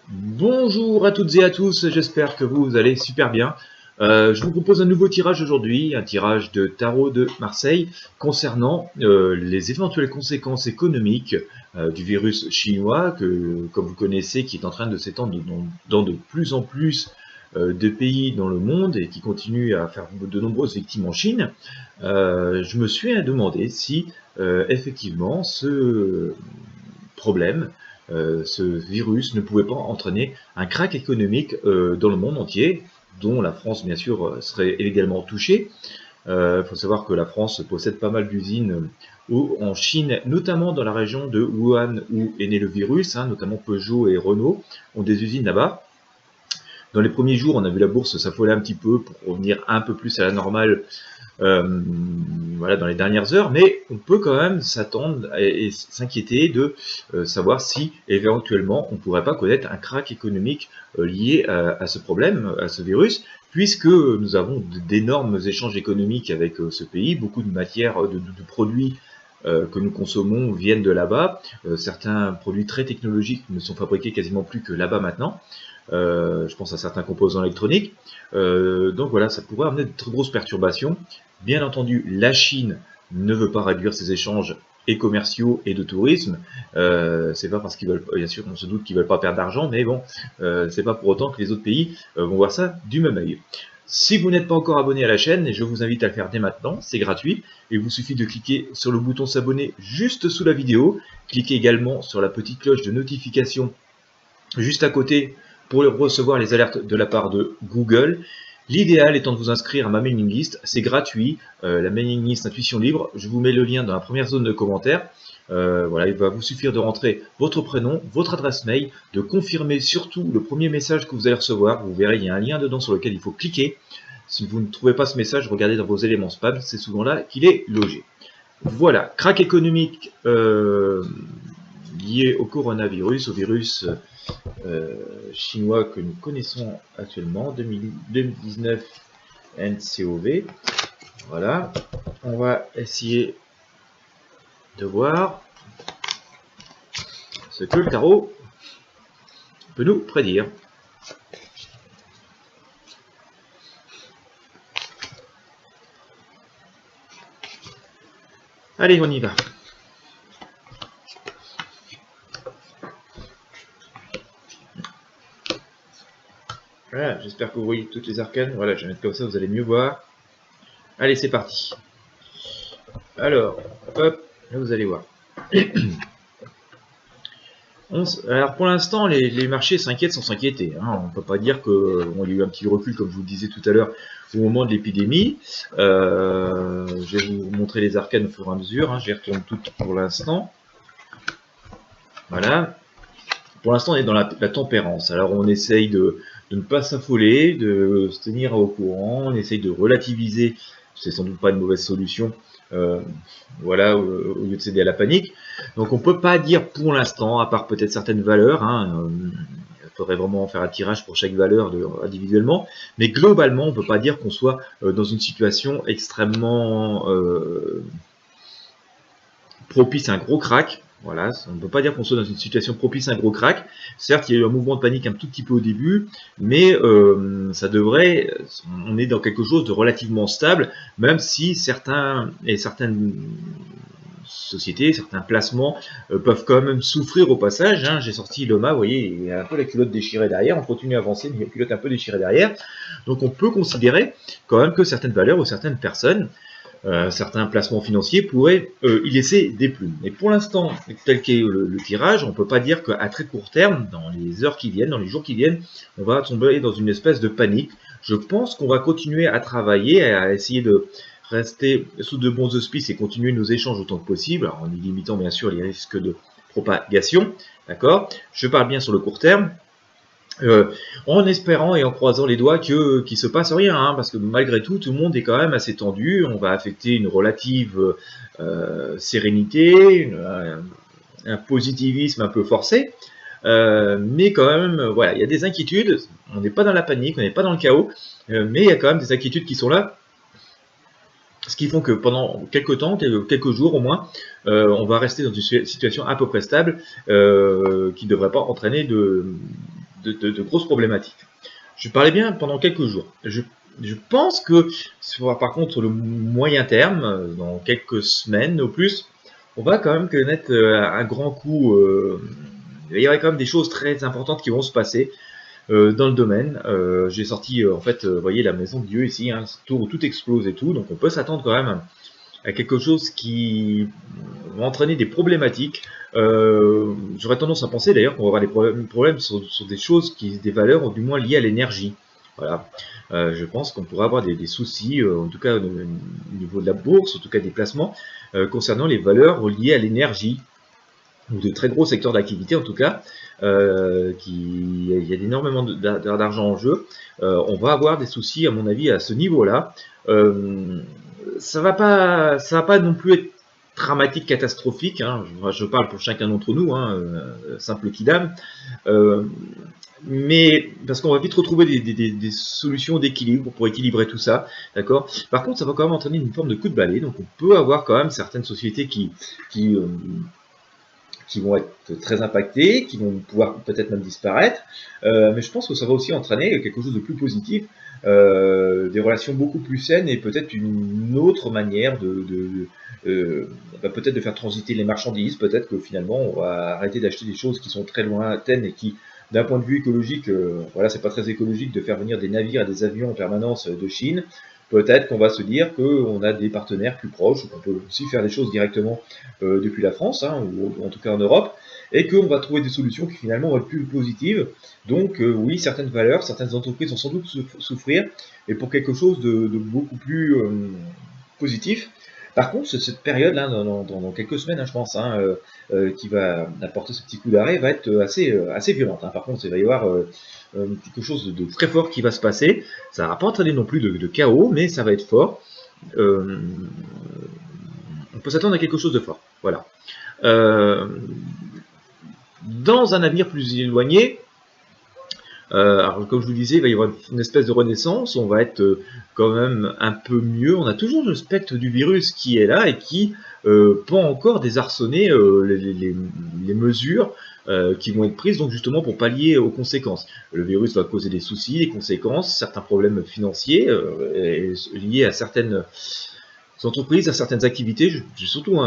Bonjour à toutes et à tous, j'espère que vous allez super bien. Je vous propose un nouveau tirage aujourd'hui, un tirage de tarot de Marseille concernant les éventuelles conséquences économiques du virus chinois que, comme vous connaissez, qui est en train de s'étendre dans de plus en plus de pays dans le monde et qui continue à faire de nombreuses victimes en Chine. Je me suis demandé si effectivement ce problème, ce virus ne pouvait pas entraîner un krach économique dans le monde entier, dont la France bien sûr serait également touchée. Il faut savoir que la France possède pas mal d'usines en Chine, notamment dans la région de Wuhan où est né le virus, notamment Peugeot et Renault ont des usines là-bas. Dans les premiers jours, on a vu la bourse s'affoler un petit peu pour revenir un peu plus à la normale voilà, dans les dernières heures, mais on peut quand même s'attendre et s'inquiéter de savoir si éventuellement on ne pourrait pas connaître un krach économique lié à ce problème, à ce virus, puisque nous avons d'énormes échanges économiques avec ce pays, beaucoup de matières, de produits que nous consommons viennent de là-bas. Certains produits très technologiques ne sont fabriqués quasiment plus que là-bas maintenant. Je pense à certains composants électroniques. Donc voilà, ça pourrait amener de très grosses perturbations. Bien entendu, la Chine ne veut pas réduire ses échanges et commerciaux et de tourisme. C'est pas parce qu'ils veulent, bien sûr, on se doute qu'ils veulent pas perdre d'argent, mais bon, c'est pas pour autant que les autres pays vont voir ça du même œil. Si vous n'êtes pas encore abonné à la chaîne, je vous invite à le faire dès maintenant, c'est gratuit. Il vous suffit de cliquer sur le bouton s'abonner juste sous la vidéo. Cliquez également sur la petite cloche de notification juste à côté pour recevoir les alertes de la part de Google. L'idéal étant de vous inscrire à ma mailing list, c'est gratuit, la mailing list Intuition Libre, je vous mets le lien dans la première zone de commentaires. Voilà, il va vous suffire de rentrer votre prénom, votre adresse mail, de confirmer surtout le premier message que vous allez recevoir. Vous verrez, il y a un lien dedans sur lequel il faut cliquer. Si vous ne trouvez pas ce message, regardez dans vos éléments spam, c'est souvent là qu'il est logé. Voilà, krach économique lié au coronavirus, au virus chinois que nous connaissons actuellement, 2019 NCOV. Voilà, on va essayer de voir ce que le tarot peut nous prédire. Allez, on y va. Voilà, j'espère que vous voyez toutes les arcanes. Voilà, je vais mettre comme ça, vous allez mieux voir. Allez, c'est parti. Alors, hop, là vous allez voir. Alors pour l'instant, les marchés s'inquiètent sans s'inquiéter. On ne peut pas dire qu'on a eu un petit recul, comme je vous le disais tout à l'heure, au moment de l'épidémie. Je vais vous montrer les arcanes au fur et à mesure. Je les retourne toutes pour l'instant. Voilà. Pour l'instant, on est dans la tempérance. Alors on essaye de ne pas s'affoler, de se tenir au courant, on essaye de relativiser. C'est sans doute pas une mauvaise solution. Voilà, au lieu de céder à la panique. Donc on peut pas dire pour l'instant, à part peut-être certaines valeurs, il faudrait vraiment faire un tirage pour chaque valeur individuellement, mais globalement on peut pas dire qu'on soit dans une situation extrêmement propice à un gros krach. Voilà, on ne peut pas dire qu'on soit dans une situation propice à un gros krach. Certes, il y a eu un mouvement de panique un tout petit peu au début, mais ça devrait, on est dans quelque chose de relativement stable, même si certaines sociétés, certains placements peuvent quand même souffrir au passage. J'ai sorti l'OMA, vous voyez, il y a un peu la culotte déchirée derrière, on continue à avancer, mais il y a la culotte un peu déchirée derrière. Donc on peut considérer quand même que certaines valeurs ou certaines personnes, certains placements financiers pourraient y laisser des plumes. Mais pour l'instant, tel qu'est le tirage, on ne peut pas dire qu'à très court terme, dans les heures qui viennent, dans les jours qui viennent, on va tomber dans une espèce de panique. Je pense qu'on va continuer à travailler, à essayer de rester sous de bons auspices et continuer nos échanges autant que possible, alors en y limitant bien sûr les risques de propagation. D'accord ? Je parle bien sur le court terme. En espérant et en croisant les doigts qu'il se passe rien, parce que malgré tout, tout le monde est quand même assez tendu, on va affecter une relative sérénité, un positivisme un peu forcé, mais quand même, voilà, il y a des inquiétudes, on n'est pas dans la panique, on n'est pas dans le chaos, mais il y a quand même des inquiétudes qui sont là, ce qui font que pendant quelques temps, quelques jours au moins, on va rester dans une situation à peu près stable, qui ne devrait pas entraîner de grosses problématiques. Je parlais bien pendant quelques jours. Je pense que, par contre, sur le moyen terme, dans quelques semaines au plus, on va quand même connaître un grand coup. Il y aurait quand même des choses très importantes qui vont se passer dans le domaine. J'ai sorti, en fait, vous voyez la maison de Dieu ici, hein, où tout explose et tout, donc on peut s'attendre quand même à quelque chose qui va entraîner des problématiques. J'aurais tendance à penser d'ailleurs qu'on va avoir des problèmes sur des choses, des valeurs, du moins liées à l'énergie. Voilà. Je pense qu'on pourrait avoir des soucis, en tout cas au niveau de la bourse, en tout cas des placements, concernant les valeurs liées à l'énergie, ou de très gros secteurs d'activité en tout cas, il y a énormément d'argent en jeu. On va avoir des soucis à mon avis à ce niveau-là. Ça va pas non plus être dramatique, catastrophique, hein. Je parle pour chacun d'entre nous, hein, simple kidam, mais parce qu'on va vite retrouver des solutions d'équilibre pour équilibrer tout ça, d'accord. Par contre, ça va quand même entraîner une forme de coup de balai, donc on peut avoir quand même certaines sociétés qui vont être très impactés, qui vont pouvoir peut-être même disparaître, mais je pense que ça va aussi entraîner quelque chose de plus positif, des relations beaucoup plus saines et peut-être une autre manière peut-être de faire transiter les marchandises, peut-être que finalement on va arrêter d'acheter des choses qui sont très lointaines et qui, d'un point de vue écologique, voilà, c'est pas très écologique de faire venir des navires et des avions en permanence de Chine. Peut-être qu'on va se dire qu'on a des partenaires plus proches, qu'on peut aussi faire des choses directement depuis la France, hein, ou en tout cas en Europe, et qu'on va trouver des solutions qui finalement vont être plus positives. Donc oui, certaines valeurs, certaines entreprises vont sans doute souffrir, mais pour quelque chose de beaucoup plus positif. Par contre, cette période-là, dans quelques semaines, hein, je pense, hein, qui va apporter ce petit coup d'arrêt, va être assez violente. Hein. Par contre, il va y avoir quelque chose de très fort qui va se passer. Ça ne va pas entraîner non plus de chaos, mais ça va être fort. On peut s'attendre à quelque chose de fort. Voilà. Dans un avenir plus éloigné, alors comme je vous disais, il va y avoir une espèce de renaissance, on va être quand même un peu mieux. On a toujours le spectre du virus qui est là et qui peut encore désarçonner les mesures qui vont être prises donc justement pour pallier aux conséquences. Le virus va causer des soucis, des conséquences, certains problèmes financiers liés à certaines entreprises, à certaines activités. J'ai surtout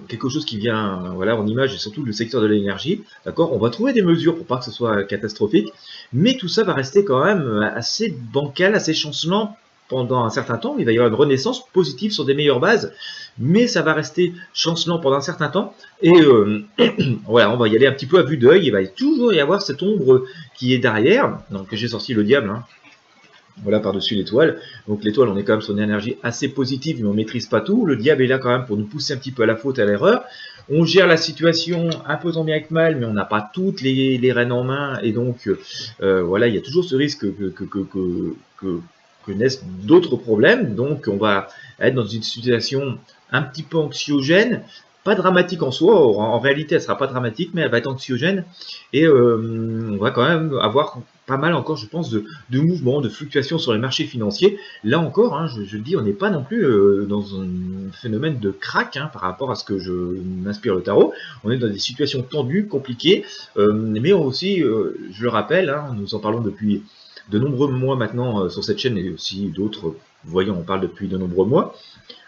quelque chose qui vient voilà, en image, et surtout le secteur de l'énergie. D'accord, on va trouver des mesures pour pas que ce soit catastrophique, mais tout ça va rester quand même assez bancal, assez chancelant pendant un certain temps. Il va y avoir une renaissance positive sur des meilleures bases, mais ça va rester chancelant pendant un certain temps. Et voilà, on va y aller un petit peu à vue d'œil. Il va toujours y avoir cette ombre qui est derrière. Donc j'ai sorti le diable, hein. Voilà, par-dessus l'étoile. Donc l'étoile, on est quand même sur une énergie assez positive, mais on ne maîtrise pas tout. Le diable est là quand même pour nous pousser un petit peu à la faute, à l'erreur. On gère la situation un peu tant bien que mal, mais on n'a pas toutes les rênes en main. Et donc, voilà, il y a toujours ce risque que naissent d'autres problèmes. Donc, on va être dans une situation un petit peu anxiogène. Pas dramatique en soi, en réalité elle ne sera pas dramatique, mais elle va être anxiogène. Et on va quand même avoir pas mal encore, je pense, de mouvements, de fluctuations sur les marchés financiers. Là encore, hein, je le dis, on n'est pas non plus dans un phénomène de crack hein, par rapport à ce que je m'inspire le tarot. On est dans des situations tendues, compliquées, mais aussi, je le rappelle, hein, nous en parlons depuis de nombreux mois maintenant sur cette chaîne et aussi d'autres voyants, on parle depuis de nombreux mois.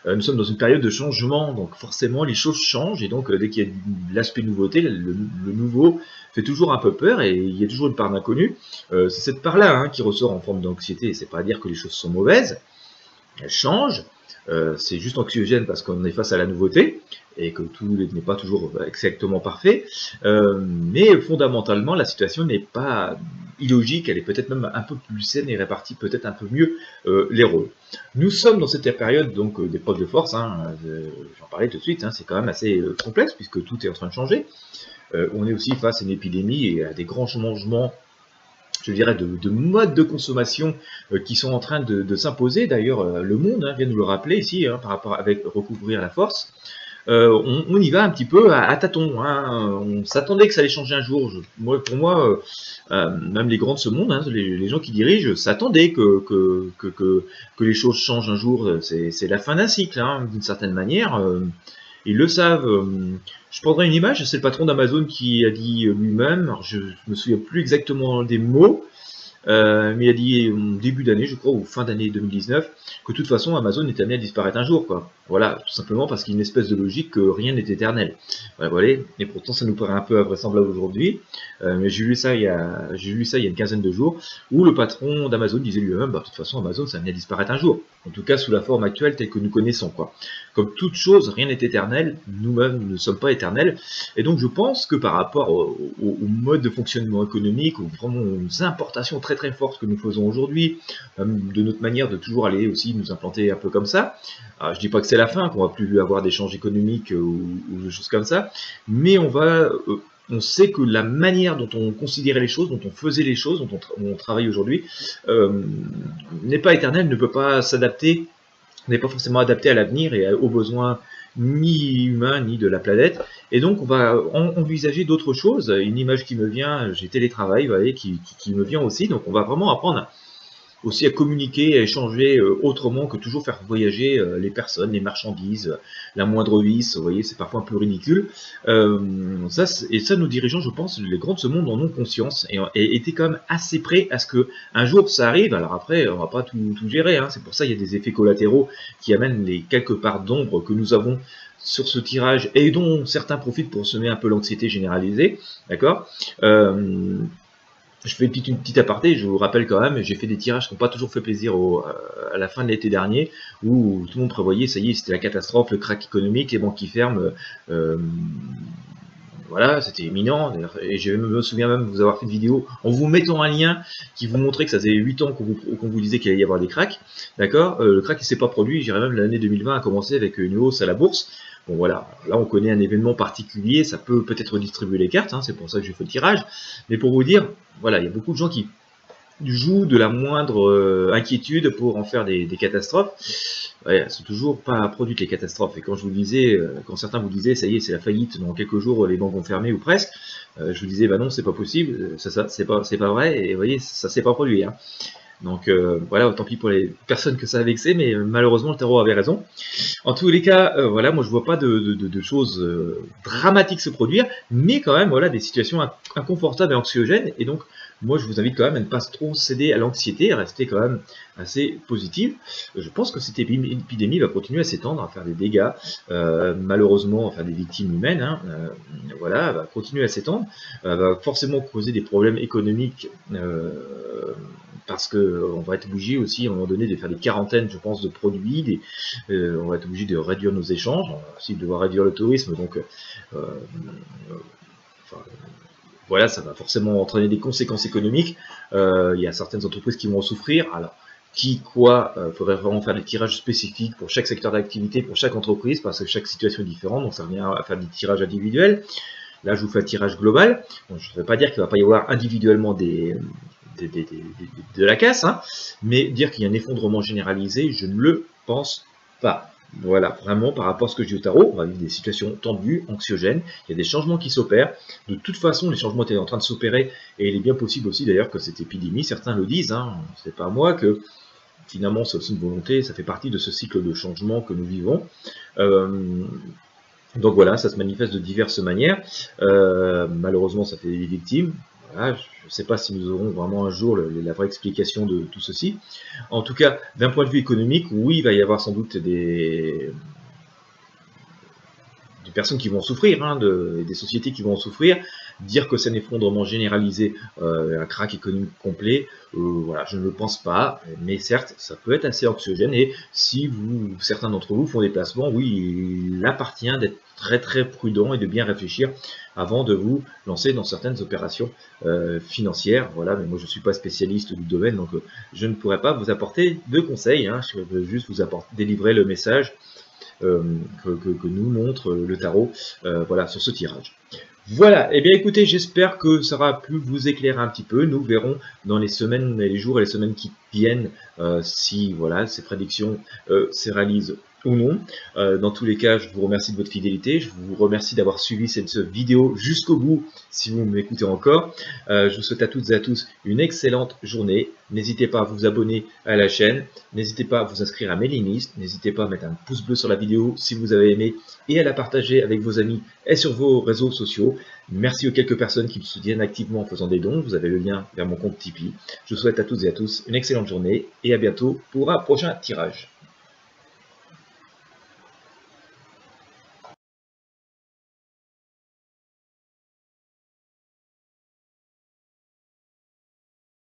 Nous sommes dans une période de changement, donc forcément les choses changent, et donc dès qu'il y a de l'aspect nouveauté, le nouveau fait toujours un peu peur, et il y a toujours une part d'inconnu. C'est cette part-là hein, qui ressort en forme d'anxiété, et c'est pas à dire que les choses sont mauvaises, elles changent, c'est juste anxiogène parce qu'on est face à la nouveauté, et que tout n'est pas toujours exactement parfait, mais fondamentalement la situation n'est pas illogique, elle est peut-être même un peu plus saine et répartit peut-être un peu mieux les rôles. Nous sommes dans cette période donc d'épreuve de force, hein, j'en parlais tout de suite, hein, c'est quand même assez complexe puisque tout est en train de changer. On est aussi face à une épidémie et à des grands changements, je dirais, de modes de consommation qui sont en train de s'imposer. D'ailleurs, le monde hein, vient nous le rappeler ici, hein, par rapport avec recouvrir la force. On y va un petit peu à tâtons. Hein. On s'attendait que ça allait changer un jour. Pour moi, même les grands de ce monde, hein, les gens qui dirigent, s'attendaient que les choses changent un jour. C'est la fin d'un cycle, hein, d'une certaine manière. ils le savent. Je prendrai une image, c'est le patron d'Amazon qui a dit lui-même, alors je me souviens plus exactement des mots, mais il a dit début d'année, je crois, ou fin d'année 2019, que de toute façon Amazon est amené à disparaître un jour, quoi. Voilà, tout simplement parce qu'il y a une espèce de logique que rien n'est éternel. Voilà, et pourtant ça nous paraît un peu invraisemblable aujourd'hui, mais j'ai lu ça il y a une quinzaine de jours, où le patron d'Amazon disait lui-même, bah, de toute façon Amazon ça amené à disparaître un jour. En tout cas sous la forme actuelle telle que nous connaissons, quoi. Comme toute chose, rien n'est éternel, nous-mêmes nous ne sommes pas éternels, et donc je pense que par rapport au mode de fonctionnement économique, vraiment aux importations très fortes que nous faisons aujourd'hui, de notre manière de toujours aller aussi nous implanter un peu comme ça. Alors, je dis pas que c'est la fin, qu'on va plus avoir d'échanges économiques ou des choses comme ça, mais on sait que la manière dont on considérait les choses, dont on faisait les choses, dont on travaille aujourd'hui, n'est pas éternelle, ne peut pas s'adapter, n'est pas forcément adapté à l'avenir et aux besoins ni humains ni de la planète. Et donc on va envisager d'autres choses. Une image qui me vient, j'ai télétravail, vous voyez, qui me vient aussi. Donc on va vraiment apprendre aussi à communiquer, à échanger autrement que toujours faire voyager les personnes, les marchandises, la moindre vis, vous voyez, c'est parfois un peu ridicule. Ça, nos dirigeants, je pense, les grands de ce monde en ont conscience et étaient quand même assez prêts à ce que un jour ça arrive. Alors après, on va pas tout gérer, hein. C'est pour ça qu'il y a des effets collatéraux qui amènent les quelques parts d'ombre que nous avons sur ce tirage et dont certains profitent pour semer un peu l'anxiété généralisée, d'accord. Je fais une petite aparté, je vous rappelle quand même, j'ai fait des tirages qui n'ont pas toujours fait plaisir à la fin de l'été dernier, où tout le monde prévoyait, ça y est, c'était la catastrophe, le crack économique, les banques qui ferment, voilà, c'était imminent, et je me souviens même de vous avoir fait une vidéo en vous mettant un lien qui vous montrait que ça faisait 8 ans qu'on vous disait qu'il allait y avoir des cracks, d'accord. Le crack il s'est pas produit, je dirais même l'année 2020 a commencé avec une hausse à la bourse. Bon voilà, là on connaît un événement particulier, ça peut peut-être redistribuer les cartes, hein, c'est pour ça que j'ai fait le tirage, mais pour vous dire, voilà, il y a beaucoup de gens qui jouent de la moindre inquiétude pour en faire des catastrophes. Ouais, elles sont toujours pas produites les catastrophes. Et quand je vous disais, quand certains vous disaient, ça y est, c'est la faillite, dans quelques jours les banques vont fermer ou presque, je vous disais, bah non, c'est pas possible, ça c'est pas vrai. Et vous voyez, ça s'est pas produit, hein. Donc voilà, tant pis pour les personnes que ça a vexé, mais malheureusement le tarot avait raison. En tous les cas, voilà, moi je vois pas de choses dramatiques se produire, mais quand même, voilà, des situations inconfortables et anxiogènes. Et donc, moi je vous invite quand même à ne pas trop céder à l'anxiété, à rester quand même assez positive. Je pense que cette épidémie va continuer à s'étendre, à faire des dégâts, malheureusement, à faire des victimes humaines, hein, voilà, elle va continuer à s'étendre, va forcément causer des problèmes économiques, parce qu'on va être obligé aussi à un moment donné de faire des quarantaines, je pense, de produits, on va être obligé de réduire nos échanges, on va aussi devoir réduire le tourisme, donc enfin, voilà, ça va forcément entraîner des conséquences économiques. Il y a certaines entreprises qui vont en souffrir. Alors, il faudrait vraiment faire des tirages spécifiques pour chaque secteur d'activité, pour chaque entreprise, parce que chaque situation est différente, donc ça revient à faire des tirages individuels. Là, je vous fais un tirage global. Bon, je ne vais pas dire qu'il ne va pas y avoir individuellement de la casse, hein, mais dire qu'il y a un effondrement généralisé, je ne le pense pas. Voilà, vraiment par rapport à ce que je dis au tarot, on va vivre des situations tendues, anxiogènes, il y a des changements qui s'opèrent. De toute façon, les changements étaient en train de s'opérer, et il est bien possible aussi d'ailleurs que cette épidémie, certains le disent, hein, c'est pas moi, que finalement c'est aussi une volonté, ça fait partie de ce cycle de changement que nous vivons. Donc voilà, ça se manifeste de diverses manières. Malheureusement, ça fait des victimes. Voilà, je ne sais pas si nous aurons vraiment un jour la vraie explication de tout ceci. En tout cas, d'un point de vue économique, oui, il va y avoir sans doute des personnes qui vont en souffrir, hein, des sociétés qui vont en souffrir. Dire que c'est un effondrement généralisé, un crack économique complet, voilà, je ne le pense pas, mais certes, ça peut être assez anxiogène, et si certains d'entre vous font des placements, oui, il appartient d'être très prudent et de bien réfléchir avant de vous lancer dans certaines opérations financières. Voilà, mais moi je ne suis pas spécialiste du domaine, donc je ne pourrais pas vous apporter de conseils, hein, je veux juste vous délivrer le message que nous montre le tarot, voilà, sur ce tirage. Voilà, et bien écoutez, j'espère que ça aura pu vous éclairer un petit peu. Nous verrons dans les semaines, les jours et les semaines qui viennent si voilà, ces prédictions se réalisent ou non. Dans tous les cas, je vous remercie de votre fidélité, je vous remercie d'avoir suivi cette vidéo jusqu'au bout si vous m'écoutez encore. Je vous souhaite à toutes et à tous une excellente journée. N'hésitez pas à vous abonner à la chaîne, n'hésitez pas à vous inscrire à mailing list, n'hésitez pas à mettre un pouce bleu sur la vidéo si vous avez aimé et à la partager avec vos amis et sur vos réseaux sociaux. Merci aux quelques personnes qui me soutiennent activement en faisant des dons, vous avez le lien vers mon compte Tipeee. Je vous souhaite à toutes et à tous une excellente journée et à bientôt pour un prochain tirage.